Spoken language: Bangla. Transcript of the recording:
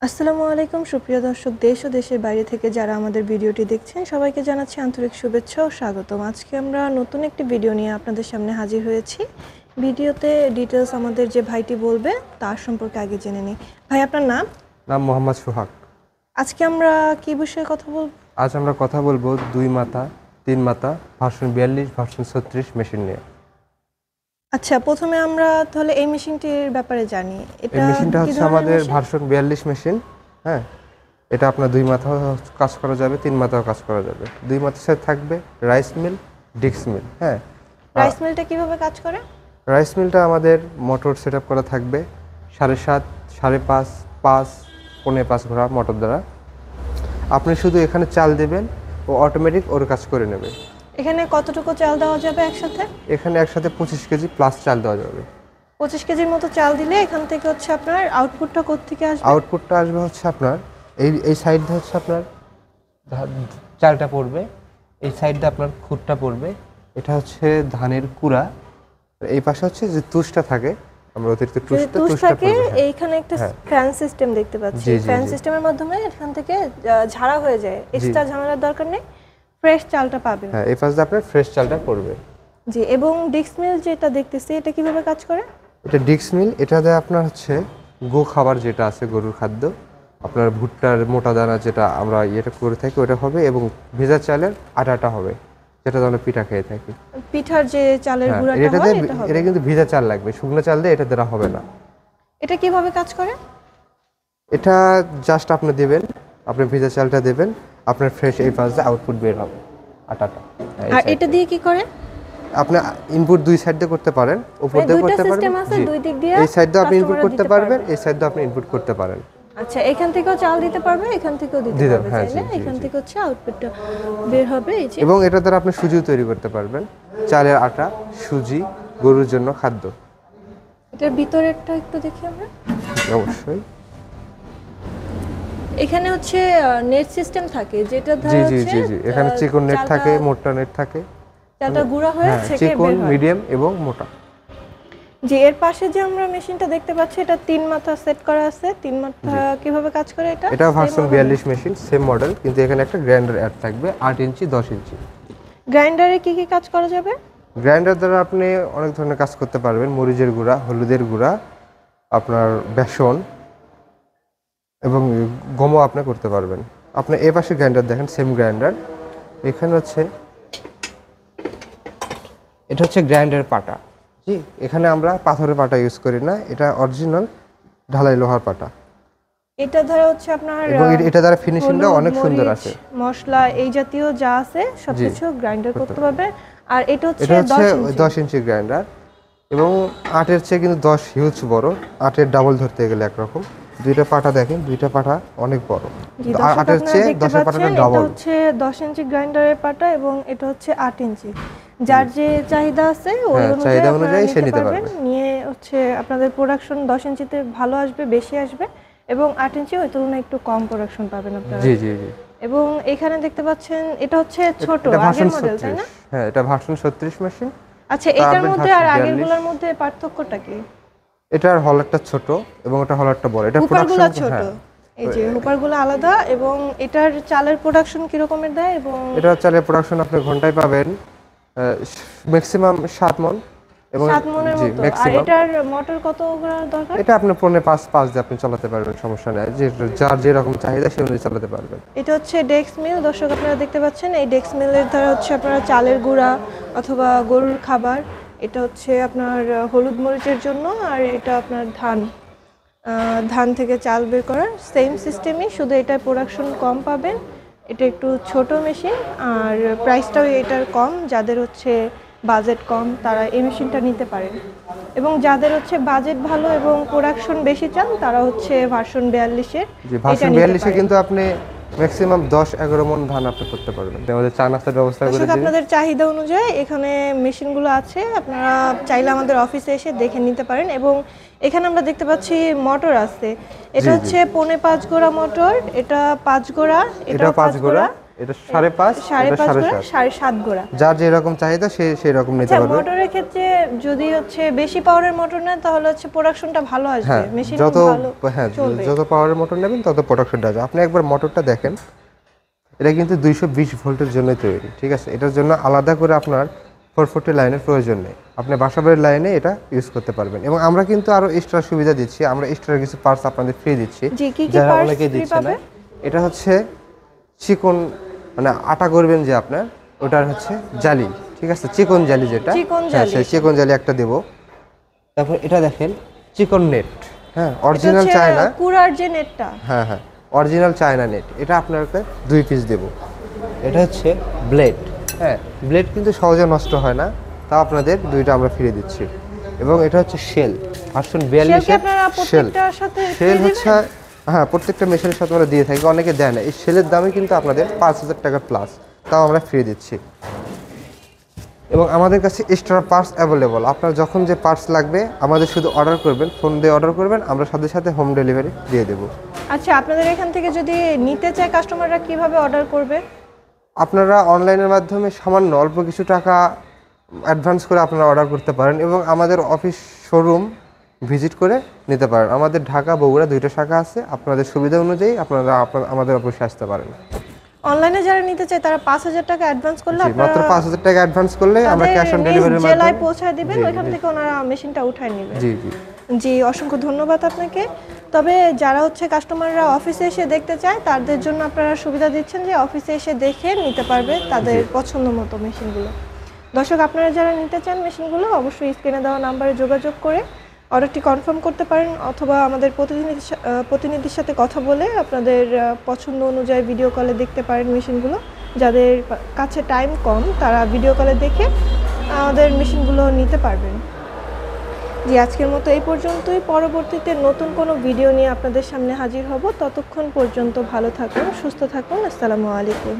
আসসালামু আলাইকুম সুপ্রিয় দর্শক, দেশ ও দেশের বাইরে থেকে যারা আমাদের ভিডিওটি দেখছেন সবাইকে জানাচ্ছি আন্তরিক শুভেচ্ছা ও স্বাগতম। আজকে আমরা নতুন একটি ভিডিও নিয়ে আপনাদের সামনে হাজির হয়েছি। ভিডিওতে ডিটেলস আমাদের যে ভাইটি বলবে তার সম্পর্কে আগে জেনে নিই। ভাই, আপনার নাম? নাম মোহাম্মদ সোহাগ। আজকে আমরা কি বিষয়ে কথা বলবো? আজ আমরা কথা বলবো 2 মাথা 3 মাথা ভার্সন 42 ভার্সন 36 মেশিন নিয়ে। আচ্ছা, প্রথমে আমরা তাহলে এই মেশিনটির ব্যাপারে জানি। এই মেশিনটা হচ্ছে আমাদের ভার্সন 42 মেশিন। হ্যাঁ, এটা আপনার 2 মাথাও কাজ করা যাবে, 3 মাথাও কাজ করা যাবে। 2 মাথার সাথে থাকবে রাইস মিল, ডিক্স মিল। হ্যাঁ, রাইস মিলটা কিভাবে কাজ করে? রাইস মিলটা আমাদের মোটর সেটআপ করা থাকবে 7.5, 5.5, 5, 5.5 ঘোড়া মোটর দ্বারা। আপনি শুধু এখানে চাল দেবেন ও অটোমেটিক ওর কাজ করে নেবে। এখানে কতটুকু চাল দেওয়া যাবে একসাথে? এখানে একসাথে 25 কেজি প্লাস চাল দেওয়া যাবে। 25 কেজির মতো চাল দিলে এখান থেকে হচ্ছে আপনার আউটপুটটা কোত্থেকে আসবে? আউটপুটটা আসবে হচ্ছে আপনার এই সাইডটা হচ্ছে আপনার চালটা পড়বে, এই সাইডটা আপনার খুঁটটা পড়বে। এটা হচ্ছে ধানের কুড়া, এই পাশে হচ্ছে যে তুষটা থাকে, আমরা অতিরিক্ত তুষটা থাকে। এইখানে একটা ফ্যান সিস্টেম দেখতে পাচ্ছি। ফ্যান সিস্টেমের মাধ্যমে এখান থেকে ঝাড়া হয়ে যায়, এক্সট্রা ঝামেলার দরকার নেই, ফ্রেশ চালটা পাবেন। হ্যাঁ, এই পাশে আপনার ফ্রেশ চালটা পড়বে। জি, এবং ডিক্স মিল যেটা দেখতেছি এটা কিভাবে কাজ করে? এটা ডিক্স মিল, এটাতে আপনার হচ্ছে গো খাবার যেটা আছে গরুর খাদ্য, আপনার ভুট্টার মোটা দানা যেটা আমরা এটা করে থাকি ওটা হবে, এবং ভেজা চালের আটাটা হবে, যেটা আমরা পিঠা খেয়ে থাকি। পিঠার যে চালের গুঁড়াটা হয় এটা হবে। এটা কিন্তু ভেজা চাল লাগবে, শুকনো চাল দিয়ে এটা দ্বারা হবে না। এটা কিভাবে কাজ করে? এটা জাস্ট আপনি দেবেন, আপনি ভেজা চালটা দেবেন, আপনার ফ্রেশ এই পাশে আউটপুট বের হবে আটাটা। আর এটা দিয়ে কি করে? আপনি ইনপুট দুই সাইড দিয়ে করতে পারেন, উপর দিয়ে করতে পারবেন, দুই দিক দিয়ে এই সাইড দিয়ে আপনি ইনপুট করতে পারবেন, এই সাইড দিয়ে আপনি ইনপুট করতে পারেন। আচ্ছা, এখান থেকেও চাল দিতে পারবে, এখান থেকেও দিতে পারবে, হ্যাঁ, এখান থেকে হচ্ছে আউটপুটটা বের হবে। এই যে, এবং এটা দ্বারা আপনি সুজি তৈরি করতে পারবেন, চালের আটা, সুজি, গরুর জন্য খাদ্য। এটার ভিতরেরটা একটু দেখি আমরা। অবশ্যই এখানে হচ্ছে নেট সিস্টেম থাকে, যেটা ধরে হচ্ছে এখানে চিকন নেট থাকে, মোটা নেট থাকে, চালটা গুঁড়া হয়ে ছেঁকে বের চিকন, হয়। মিডিয়াম এবং মোটা। যে এর পাশে যে আমরা মেশিনটা দেখতে পাচ্ছি এটা 3 মাথা সেট করা আছে। 3 মাথা কিভাবে কাজ করে এটা? এটা ভার্সন 42 মেশিন, সেম মডেল, কিন্তু এখানে একটা গ্রাইন্ডার অ্যাড থাকবে 8 ইঞ্চি 10 ইঞ্চি। গ্রাইন্ডারে কি কি কাজ করা যাবে? গ্রাইন্ডার দ্বারা আপনি অনেক ধরনের কাজ করতে পারবেন, মরিচের গুঁড়া, হলুদের গুঁড়া, আপনার বেসন এবং গমও আপনি করতে পারবেন। আপনি এই পাশে গ্রাইন্ডার দেখেন, সেম গ্রাইন্ডার। এখানে হচ্ছে এটা হচ্ছে গ্রাইন্ডার পাটা। জি, এখানে আমরা পাথরের পাটা ইউজ করি না, এটা অরিজিনাল ঢালাই লোহার পাটা। এটা ধরে হচ্ছে আপনার এবং এটা দ্বারা ফিনিশিংটা অনেক সুন্দর আসে। মশলা এই জাতীয় যা আছে সবকিছু গ্রাইন্ডার করতে পারবে। আর এটা হচ্ছে 10 ইঞ্চি গ্রাইন্ডার, এবং 8-এর চেয়ে কিন্তু 10 হিউজ বড়। 8-এর ডাবল ধরতে গেলে একরকম। দুইটা পাটা দেখেন, দুইটা পাটা অনেক বড়। 8-এর চেয়ে 10-এর পাটাটা ডাবল। এটা হচ্ছে 10 ইঞ্চি গ্রাইন্ডারের পাটা এবং এটা হচ্ছে 8 ইঞ্চি। যার যে চাহিদা আছে ওই অনুযায়ী সে নিতে পারবেন। নিয়ে হচ্ছে আপনাদের প্রোডাকশন 10 ইঞ্চিতে ভালো আসবে, বেশি আসবে, এবং 8 ইঞ্চি ওই তুলনায় একটু কম প্রোডাকশন পাবেন আপনারা। জি। এবং এখানে দেখতে পাচ্ছেন এটা হচ্ছে ছোট আগের মডেল, তাই না? হ্যাঁ, এটা ভার্সন 36 মেশিন। আচ্ছা, এটার মধ্যে আর আগেরগুলোর মধ্যে পার্থক্যটা কি? এটার হলারটা ছোট এবং এটা হলারটা বড়। এটা প্রোডাকশন ছোট, এই যে হুপারগুলো আলাদা। এবং এটার চালের প্রোডাকশন কি রকমের দেয়? এবং এটার চালের প্রোডাকশন আপনি ঘন্টায় পাবেন ম্যাক্সিমাম 7 মণ, এবং 7 মণের মতো। আর এটার মোটর কত দরকার? এটা আপনি 5.5 দিয়ে আপনি চালাতে পারবেন, সমস্যা নেই, যে যার যে রকম চাহিদা সেই অনুযায়ী চালাতে পারবেন। এটা হচ্ছে ডেক্স মিল। দর্শক আপনারা দেখতে পাচ্ছেন এই ডেক্স মিলের দ্বারা হচ্ছে আপনারা চালের গুঁড়া অথবা গরুর খাবার, এটা হচ্ছে আপনার হলুদ মরিচের জন্য, আর এটা আপনার ধান থেকে চাল বের করার সেম সিস্টেমই, শুধু এটার প্রোডাকশন কম পাবেন। এটা একটু ছোট মেশিন, আর প্রাইসটাও এটার কম। যাদের হচ্ছে বাজেট কম তারা এই মেশিনটা নিতে পারেন, এবং যাদের হচ্ছে বাজেট ভালো এবং প্রোডাকশন বেশি চান তারা হচ্ছে ভার্সন 42-এর। ভার্সন 42-এ কিন্তু আপনি ম্যাক্সিমাম 10-11 মণ ধান আপনি করতে পারবেন। আমাদের চা নাস্তার ব্যবস্থা করে দিই। আপনাদের চাহিদা অনুযায়ী এখানে মেশিনগুলো আছে, আপনারা চাইলে আমাদের অফিসে এসে দেখে নিতে পারেন। এবং এখানে আমরা দেখতে পাচ্ছি মোটর আছে, এটা হচ্ছে 5.5 গোড়া মোটর, এটা 5 গোড়া, এটা 5 গোড়া, এটা 5.5, এটা 5.5 গোড়া, 7.5। 7.5 গোড়া। যার যেরকম চাহিদা সেই রকম নিতে আচ্ছা, পারবে। মোটরের ক্ষেত্রে যদি হচ্ছে বেশি পাওয়ারের মোটর নেন তাহলে হচ্ছে প্রোডাকশনটা ভালো আসবে, হ্যাঁ, মেশিন যত ভালো চলবে। যত পাওয়ারের মোটর নেবেন তত প্রোডাকশনটা আসবে। আপনি একবার মোটরটা দেখেন, এটা কিন্তু 220 ভোল্টের জন্য তৈরি, ঠিক আছে? এটার জন্য আলাদা করে আপনার 440 লাইনের প্রয়োজন নেই। আপনি বাসাবাড়ির লাইনে এটা ইউজ করতে পারবেন। এবং আমরা কিন্তু আরো এক্সট্রা সুবিধা দিচ্ছি, আমরা এক্সট্রা কিছু পার্টস আপনাদের ফ্রি দিচ্ছি, জি, কি কি যারা parts অনেকেই free দিচ্ছে না। পাবে? এটা হচ্ছে চিকন, মানে আটা করবেন যে আপনার, ওটার হচ্ছে জালি, ঠিক আছে? চিকন জালি যেটা, চিকন হ্যাঁ, জালি। সেই চিকন জালি একটা দেব। তারপর এটা দেখেন চিকন নেট, হ্যাঁ, এটা অরিজিনাল হচ্ছে চায়না, কুড়ার যে নেটটা। হ্যাঁ হ্যাঁ, অরিজিনাল চায়না নেট। এটা আপনাকে 2 পিস দেব। এটা হচ্ছে ব্লেড, হ্যাঁ, ব্লেড কিন্তু সহজে নষ্ট হয় না, তা আপনাদের 2টা আমরা ফিরে দিচ্ছি। এবং এটা হচ্ছে শেল ভার্সন শেল কি 42 আপনারা শেল। প্রত্যেকটার সাথে শেল free হচ্ছে, হ্যাঁ, প্রত্যেকটা মেশিনের সাথে আমরা দিয়ে থাকি, অনেকে দেয় না। এই শেলের দামই কিন্তু আপনাদের 5,000 টাকা প্লাস, তাও আমরা ফ্রি দিচ্ছি। এবং আমাদের কাছে এক্সট্রা পার্টস অ্যাভেলেবল। আপনার যখন যে পার্টস লাগবে আমাদের শুধু অর্ডার করবেন, ফোন দিয়ে অর্ডার করবেন, আমরা সাথে সাথে হোম ডেলিভারি দিয়ে দেবো। আচ্ছা, আপনাদের এখান থেকে যদি নিতে চায় কাস্টমাররা কিভাবে অর্ডার করবে? আপনারা অনলাইনের মাধ্যমে সামান্য অল্প কিছু টাকা অ্যাডভান্স করে আপনারা অর্ডার করতে পারেন এবং আমাদের অফিস শোরুম ভিজিট করে নিতে পারেন। আমাদের ঢাকা বগুড়া 2টা শাখা আছে, আপনাদের সুবিধা অনুযায়ী আপনারা আমাদের অফিসে আসতে পারেন। অনলাইনে যারা নিতে চায় তারা 5,000 টাকা অ্যাডভান্স করলে জি, মাত্র 5,000 টাকা অ্যাডভান্স করলে আমরা ক্যাশ অন ডেলিভারির জেলায় মাধ্যমে, পৌঁছায় দিবেন, জি, ওইখান জি। থেকে ওনারা মেশিনটা উঠায় নেবেন। জি জি জি, অসংখ্য ধন্যবাদ আপনাকে। তবে যারা হচ্ছে কাস্টমাররা অফিসে এসে দেখতে চায় তাদের জন্য আপনারা সুবিধা দিচ্ছেন যে অফিসে এসে দেখে নিতে পারবে তাদের পছন্দ মতো মেশিনগুলো। দর্শক, আপনারা যারা নিতে চান মেশিনগুলো অবশ্যই স্ক্রিনে দেওয়া নাম্বারে যোগাযোগ করে অর্ডারটি কনফার্ম করতে পারেন, অথবা আমাদের প্রতিনিধির সাথে কথা বলে আপনাদের পছন্দ অনুযায়ী ভিডিও কলে দেখতে পারেন মেশিনগুলো। যাদের কাছে টাইম কম তারা ভিডিও কলে দেখে আমাদের মেশিনগুলো নিতে পারবেন। জি, আজকের মতো এই পর্যন্তই। পরবর্তীতে নতুন কোনো ভিডিও নিয়ে আপনাদের সামনে হাজির হব। ততক্ষণ পর্যন্ত ভালো থাকুন, সুস্থ থাকুন। আসসালামু আলাইকুম।